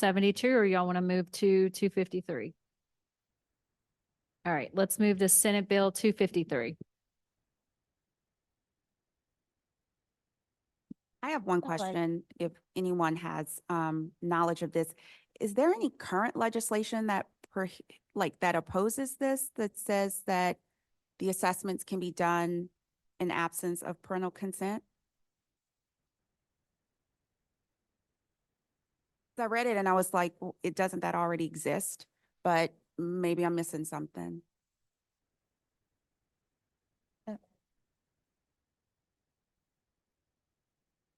72, or y'all want to move to 253? All right, let's move to Senate Bill 253. I have one question, if anyone has knowledge of this. Is there any current legislation that that opposes this, that says that the assessments can be done in absence of parental consent? I read it and I was like, well, it doesn't that already exist? But maybe I'm missing something.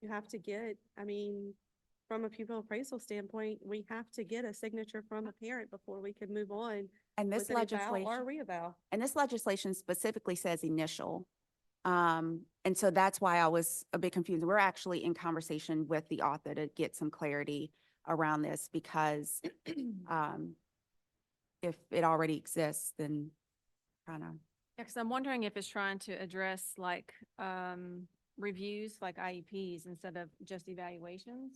You have to get, I mean, from a pupil appraisal standpoint, we have to get a signature from a parent before we can move on. And this with an eval legislation or a re-eval. And this legislation specifically says initial. And so that's why I was a bit confused. We're actually in conversation with the author to get some clarity around this, because if it already exists, then kind of. Yeah, because I'm wondering if it's trying to address like reviews like IEPs instead of just evaluations.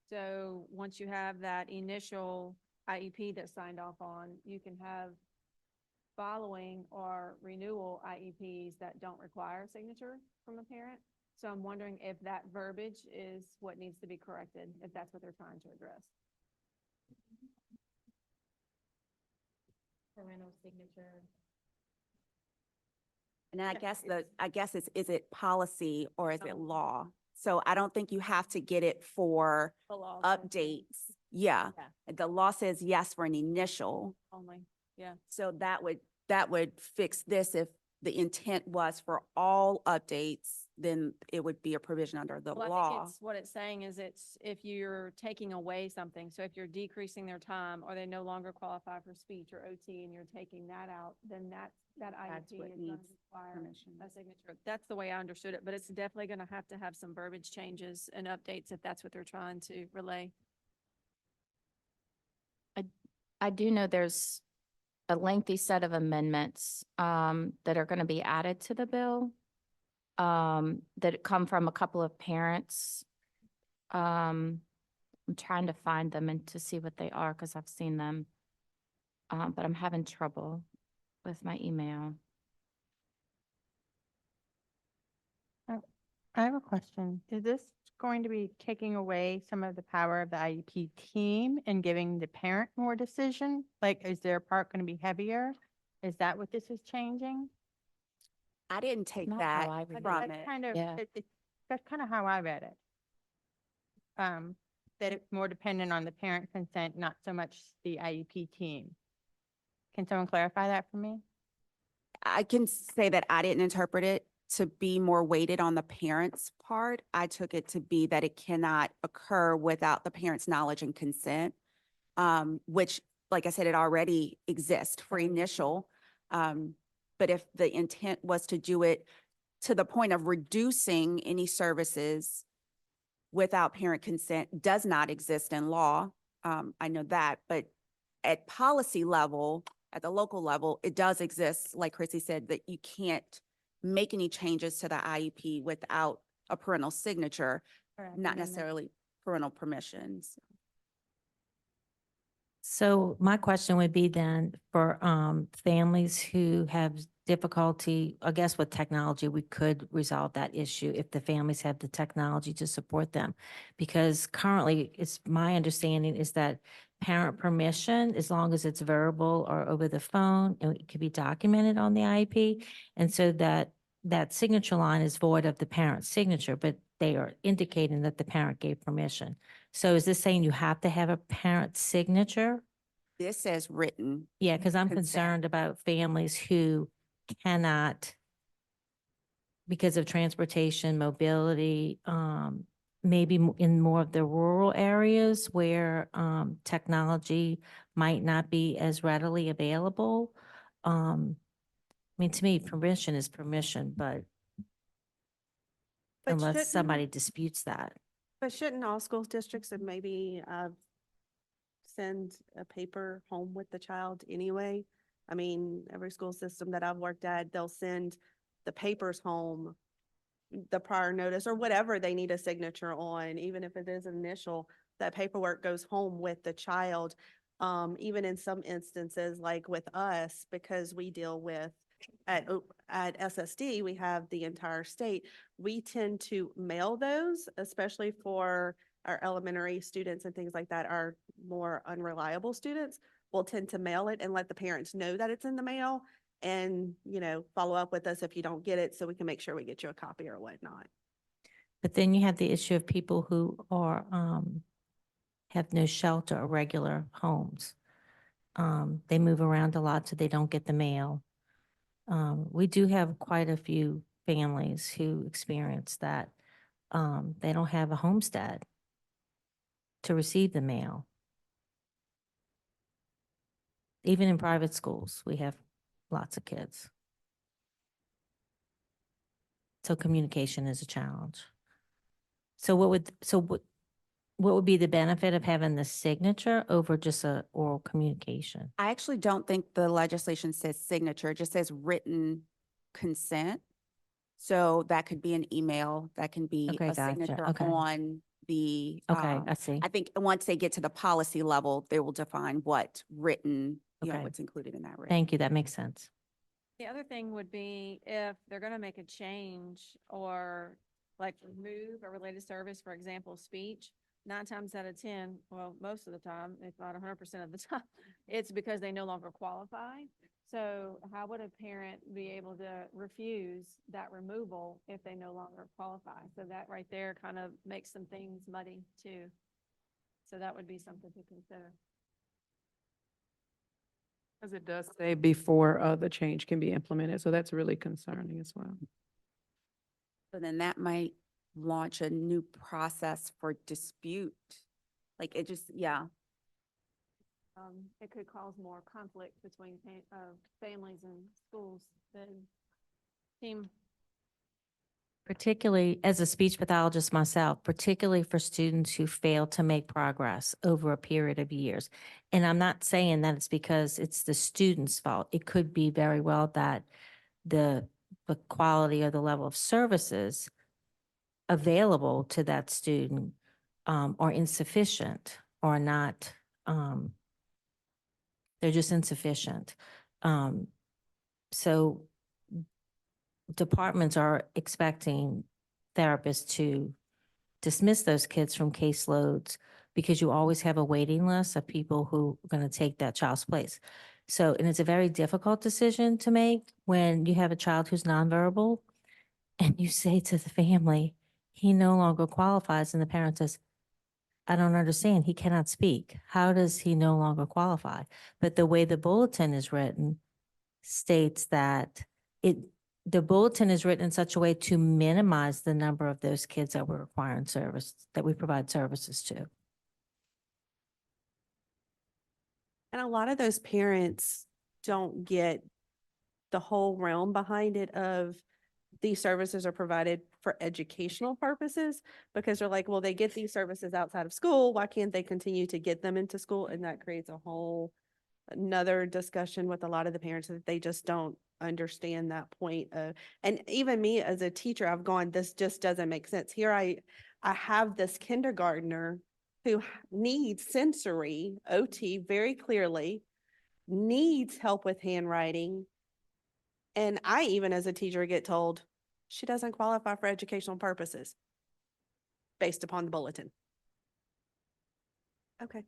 So once you have that initial IEP that's signed off on, you can have following or renewal IEPs that don't require a signature from a parent. So I'm wondering if that verbiage is what needs to be corrected, if that's what they're trying to address. Parental signature. And then I guess is it policy or is it law? So I don't think you have to get it for The law updates. Yeah. The law says yes for an initial. only, yeah. So that would fix this. If the intent was for all updates, then it would be a provision under the Well, I law. think what it's saying is it's if you're taking away something, so if you're decreasing their time or they no longer qualify for speech or OT and you're taking that out, then that That's IEP what is going to needs require permission. a signature. That's the way I understood it, but it's definitely going to have some verbiage changes and updates if that's what they're trying to relay. I do know there's a lengthy set of amendments that are going to be added to the bill that come from a couple of parents. I'm trying to find them and to see what they are because I've seen them, but I'm having trouble with my email. I have a question. Is this going to be taking away some of the power of the IEP team and giving the parent more decision? Like, is their part going to be heavier? Is that what this is changing? I didn't take Not that how I read it. from That's it. kind of, Yeah. that's kind of how I read it. That it's more dependent on the parent consent, not so much the IEP team. Can someone clarify that for me? I can say that I didn't interpret it to be more weighted on the parent's part. I took it to be that it cannot occur without the parent's knowledge and consent, which, like I said, it already exists for initial. But if the intent was to do it to the point of reducing any services without parent consent, does not exist in law. I know that, but at policy level, at the local level, it does exist, like Chrissy said, that you can't make any changes to the IEP without a parental signature, not necessarily parental permissions. So my question would be then for families who have difficulty, I guess with technology, we could resolve that issue if the families have the technology to support them. Because currently, it's my understanding is that parent permission, as long as it's verbal or over the phone, and it could be documented on the IEP. And so that signature line is void of the parent's signature, but they are indicating that the parent gave permission. So is this saying you have to have a parent's signature? This says written. Yeah, because I'm Consent. concerned about families who cannot, because of transportation, mobility, maybe in more of the rural areas where technology might not be as readily available. I mean, to me, permission is permission, but unless shouldn't- somebody disputes that. But shouldn't all school districts and maybe send a paper home with the child anyway? I mean, every school system that I've worked at, they'll send the papers home, the prior notice or whatever they need a signature on, even if it is initial. that paperwork goes home with the child. Even in some instances, like with us, because we deal with at SSD, we have the entire state. We tend to mail those, especially for our elementary students and things like that, our more unreliable students. We'll tend to mail it and let the parents know that it's in the mail and, follow up with us if you don't get it so we can make sure we get you a copy or whatnot. But then you have the issue of people who are, have no shelter or regular homes. They move around a lot, so they don't get the mail. We do have quite a few families who experience that. They don't have a homestead to receive the mail. Even in private schools, we have lots of kids. So communication is a challenge. So what would be the benefit of having the signature over just a oral communication? I actually don't think the legislation says signature, it just says written consent. So that could be an email, that can be Okay, a gotcha. signature Okay. on the. Okay, I see. I think once they get to the policy level, they will define what written, Okay. what's included in that written. Thank you. That makes sense. The other thing would be if they're gonna make a change or like remove a related service, for example, speech, 9 times out of 10, well, most of the time, if not 100% of the time, it's because they no longer qualify. So how would a parent be able to refuse that removal if they no longer qualify? So that right there kind of makes some things muddy too. So that would be something to consider. As it does say before the change can be implemented, so that's really concerning as well. So then that might launch a new process for dispute. Like it just, yeah. It could cause more conflict between families and schools than seem. Particularly as a speech pathologist myself, particularly for students who fail to make progress over a period of years. And I'm not saying that it's because it's the student's fault. It could be very well that the quality or the level of services available to that student are insufficient or not, they're just insufficient. So departments are expecting therapists to dismiss those kids from caseloads because you always have a waiting list of people who are going to take that child's place. So, and it's a very difficult decision to make when you have a child who's nonverbal and you say to the family, he no longer qualifies, and the parent says, I don't understand. He cannot speak. How does he no longer qualify? But the way the bulletin is written states that the bulletin is written in such a way to minimize the number of those kids that we're requiring service, that we provide services to. And a lot of those parents don't get the whole realm behind it of these services are provided for educational purposes because they're like, well, they get these services outside of school. Why can't they continue to get them into school? And that creates a whole another discussion with a lot of the parents that they just don't understand that point of, and even me as a teacher, I've gone, this just doesn't make sense. Here I have this kindergartner who needs sensory OT very clearly, needs help with handwriting. And I, even as a teacher, get told she doesn't qualify for educational purposes based upon the bulletin. Okay.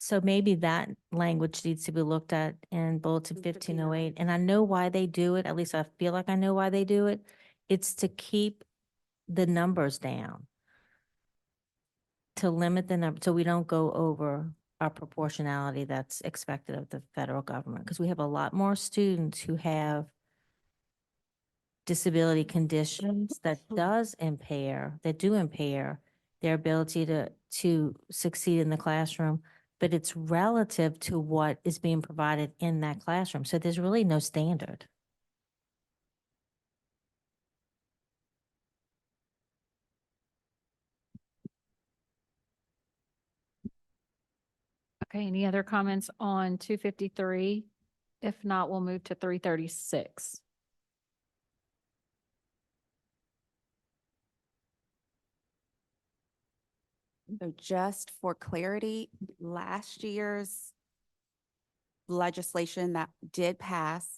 So maybe that language needs to be looked at in Bulletin 1508. And I know why they do it. At least I feel like I know why they do it. It's to keep the numbers down, to limit the number, so we don't go over our proportionality that's expected of the federal government. Because we have a lot more students who have disability conditions that do impair their ability to succeed in the classroom, but it's relative to what is being provided in that classroom. So there's really no standard. Okay, any other comments on 253? If not, we'll move to 336. So just for clarity, last year's legislation that did pass